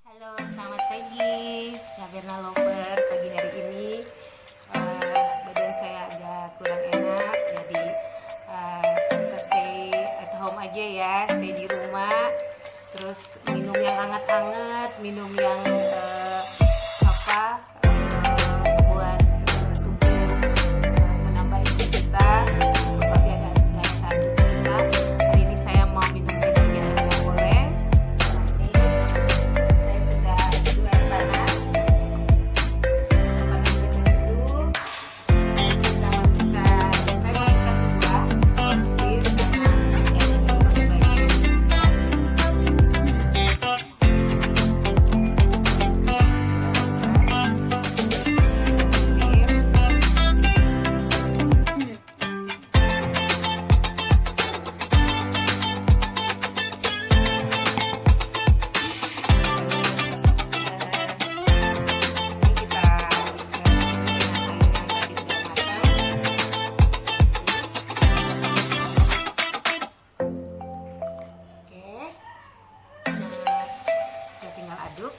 Halo, selamat pagi, Sabrina Lover. Pagi hari ini badan saya agak kurang enak, jadi kita stay at home aja ya, stay di rumah. Terus minum yang hangat-hangat, minum yang buat tubuh menambah imun kita, tapi ada daya tahan tubuh kita. Hari ini saya mau minum minumnya boleh. Saya sudah cuci air panas. Kita masukkan, saya masukkan dua air karena ini juga pakai baju. Tinggal aduk.